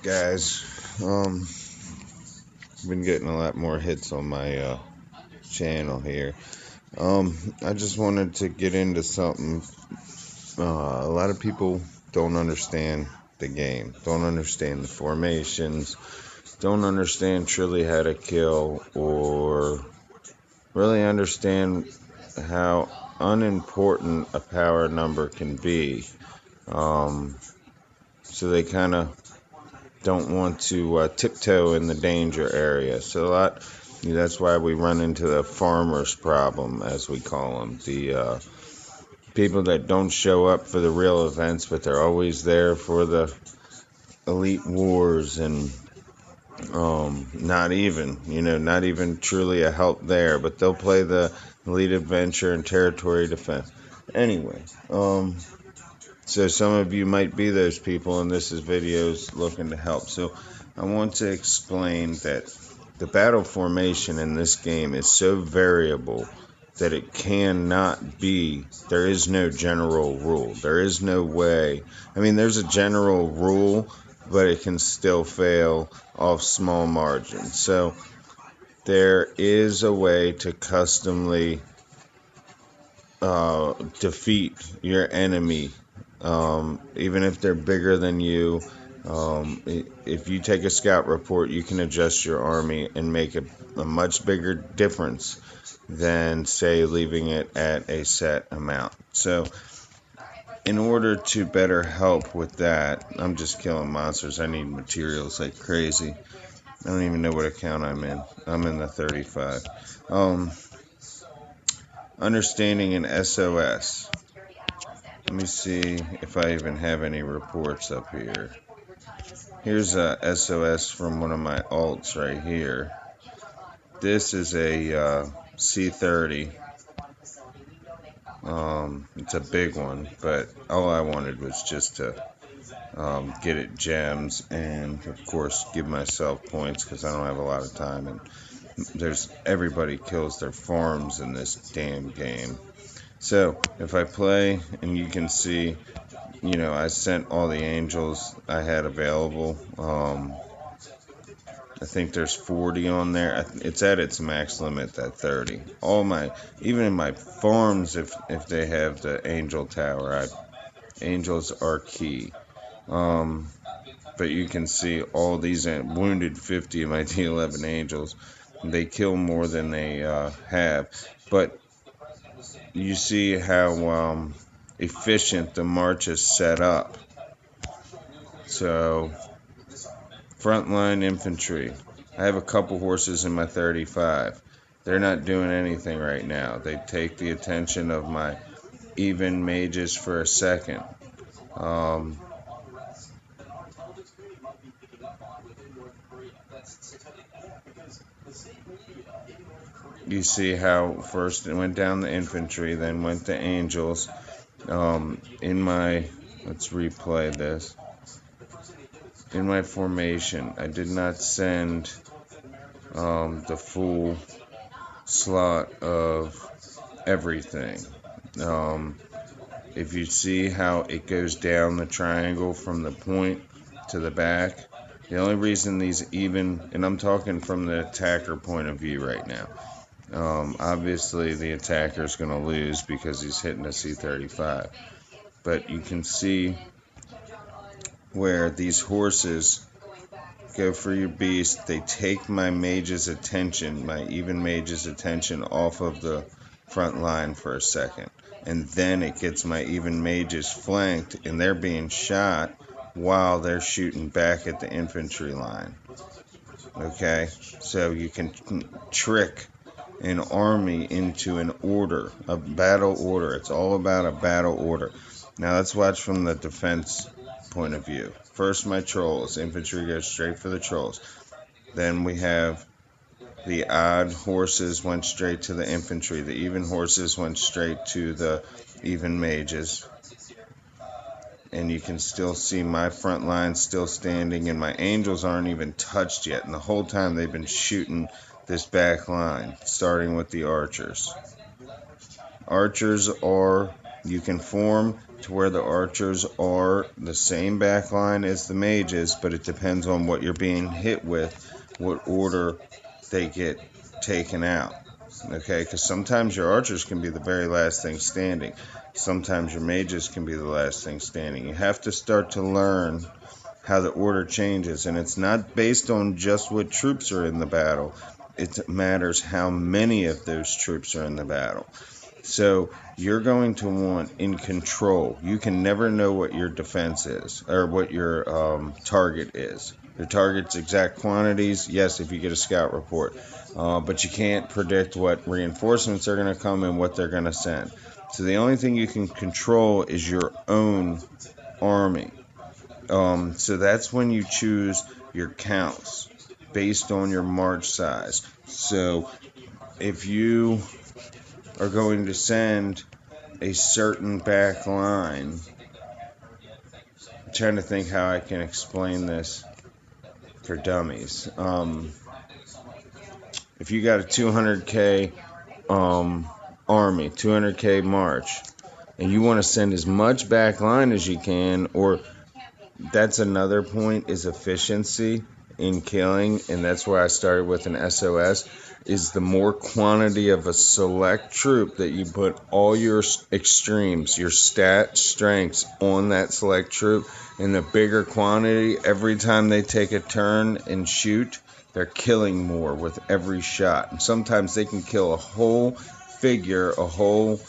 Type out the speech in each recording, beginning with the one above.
Guys, been getting a lot more hits on my channel here. I just wanted to get into something. A lot of people don't understand the game, don't understand the formations, don't understand truly how to kill, or really understand how unimportant a power number can be. Um, so they kind of don't want to tiptoe in the danger area. So that's why we run into the farmers problem, as we call them. The people that don't show up for the real events, but they're always there for the elite wars and not even truly a help there, but they'll play the elite adventure and territory defense. Anyway, so some of you might be those people, and this is videos looking to help. So I want to explain that the battle formation in this game is so variable that it cannot be, there is no general rule. There is no way. I mean, there's a general rule, but it can still fail off small margins. So there is a way to customly defeat your enemy, even if they're bigger than you. If you take a scout report, you can adjust your army and make a much bigger difference than, say, leaving it at a set amount. So, in order to better help with that, I'm just killing monsters. I need materials like crazy. I don't even know what account I'm in. I'm in the 35. Understanding an SOS. Let me see if I even have any reports up here. Here's a SOS from one of my alts right here. This is a C30. It's a big one, but all I wanted was just to get it gems and, of course, give myself points because I don't have a lot of time. And everybody kills their farms in this damn game. So if I play, and you can see, I sent all the angels I had available. I think there's 40 on there. It's at its max limit, that 30. Even in my farms, if they have the angel tower, angels are key. But you can see all these wounded 50 of my D11 angels. They kill more than they have. But you see how efficient the march is set up. So, frontline infantry. I have a couple horses in my 35. They're not doing anything right now. They take the attention of my even mages for a second. You see how first it went down the infantry, then went the angels. Let's replay this. In my formation, I did not send the full slot of everything. If you see how it goes down the triangle from the point to the back, the only reason these even, and I'm talking from the attacker point of view right now, obviously the attacker is going to lose because he's hitting a C35, but you can see where these horses go for your beast. They take my mage's attention, my even mage's attention off of the front line for a second. And then it gets my even mages flanked, and they're being shot while they're shooting back at the infantry line. Okay? So you can trick an army into an order, a battle order. It's all about a battle order. Now let's watch from the defense point of view. First, my trolls. Infantry goes straight for the trolls. Then we have the odd horses went straight to the infantry. The even horses went straight to the even mages. And you can still see my front line still standing, and my angels aren't even touched yet. And the whole time they've been shooting this back line, starting with the archers. Archers you can form to where the archers are the same back line as the mages, but it depends on what you're being hit with, what order they get taken out. Okay, because sometimes your archers can be the very last thing standing. Sometimes your mages can be the last thing standing. You have to start to learn how the order changes, and it's not based on just what troops are in the battle. It matters how many of those troops are in the battle. So you're going to want in control. You can never know what your defense is or what your target is. Your target's exact quantities, yes, if you get a scout report. But you can't predict what reinforcements are going to come and what they're going to send. So the only thing you can control is your own army. So that's when you choose your counts based on your march size. So if you are going to send a certain back line, I'm trying to think how I can explain this for dummies. If you got a 200K army, 200K march, and you want to send as much back line as you can, or that's another point, is efficiency in killing, and that's why I started with an SOS, is the more quantity of a select troop that you put all your extremes, your stat strengths on that select troop, and the bigger quantity, every time they take a turn and shoot, they're killing more with every shot. And sometimes they can kill a whole figure, a whole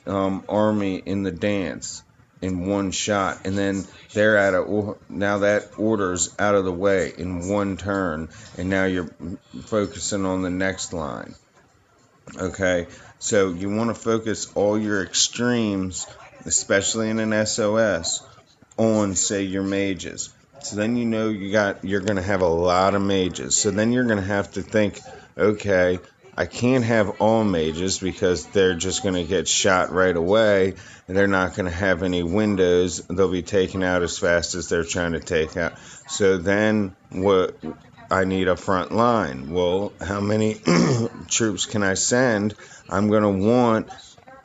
army in the dance in one shot, and then they're now that order's out of the way in one turn, and now you're focusing on the next line. Okay, so you want to focus all your extremes, especially in an SOS, on, say, your mages. So then you know you're going to have a lot of mages. So then you're going to have to think, okay, I can't have all mages because they're just going to get shot right away, and they're not going to have any windows. They'll be taken out as fast as they're trying to take out. So then what? I need a front line. Well, how many troops can I send? I'm going to want,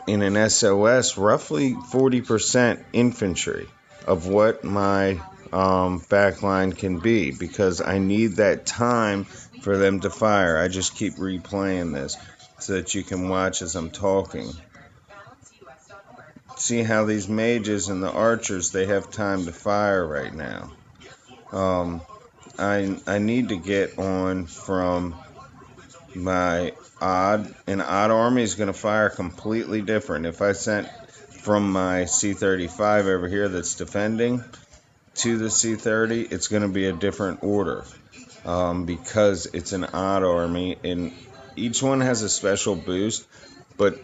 in an SOS, roughly 40% infantry of what my backline can be, because I need that time for them to fire. I just keep replaying this so that you can watch as I'm talking. See how these mages and the archers, they have time to fire right now. I need to get on from my odd. An odd army is going to fire completely different. If I sent from my C-35 over here that's defending to the C-30, it's going to be a different order because it's an odd army, and each one has a special boost, but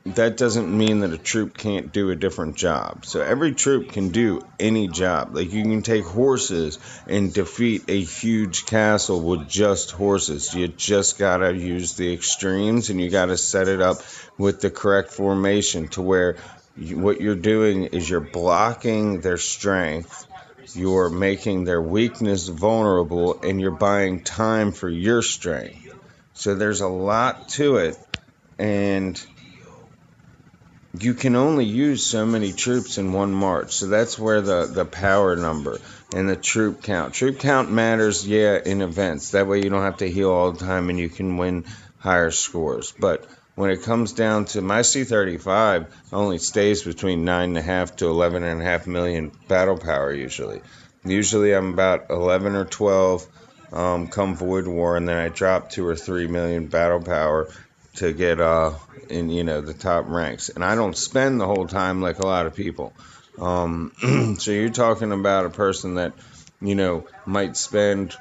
that doesn't mean that a troop can't do a different job. So every troop can do any job. Like, you can take horses and defeat a huge castle with just horses. You just got to use the extremes, and you got to set it up with the correct formation to where what you're doing is you're blocking their strength, you're making their weakness vulnerable, and you're buying time for your strength. So there's a lot to it, and you can only use so many troops in one march. So that's where the power number and the troop count. Troop count matters, yeah, in events. That way you don't have to heal all the time and you can win higher scores. But when it comes down to my C-35, only stays between 9.5 to 11.5 million battle power usually. Usually I'm about 11 or 12 come Void War, and then I drop 2 or 3 million battle power to get in the top ranks, and I don't spend the whole time like a lot of people. So you're talking about a person that might spend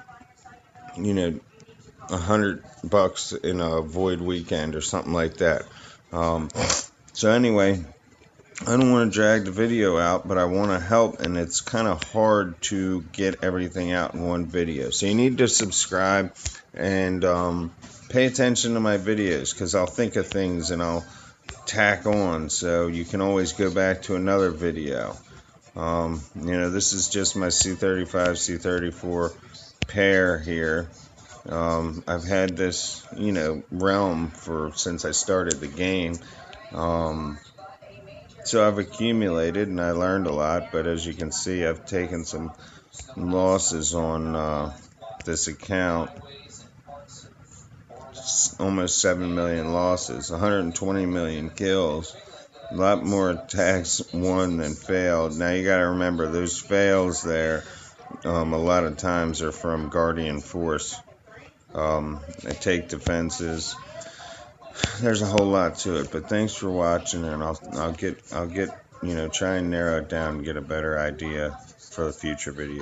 $100 in a Void weekend or something like that. So anyway, I don't want to drag the video out, but I want to help, and it's kind of hard to get everything out in one video. So you need to subscribe and pay attention to my videos, because I'll think of things and I'll tack on, so you can always go back to another video. This is just my C-35, C-34 pair here. I've had this, realm since I started the game. So I've accumulated and I learned a lot, but as you can see, I've taken some losses on this account. Almost 7 million losses, 120 million kills, a lot more attacks won than failed. Now you got to remember those fails there, a lot of times are from Guardian Force. They take defenses. There's a whole lot to it, but thanks for watching, and I'll get try and narrow it down and get a better idea for the future videos.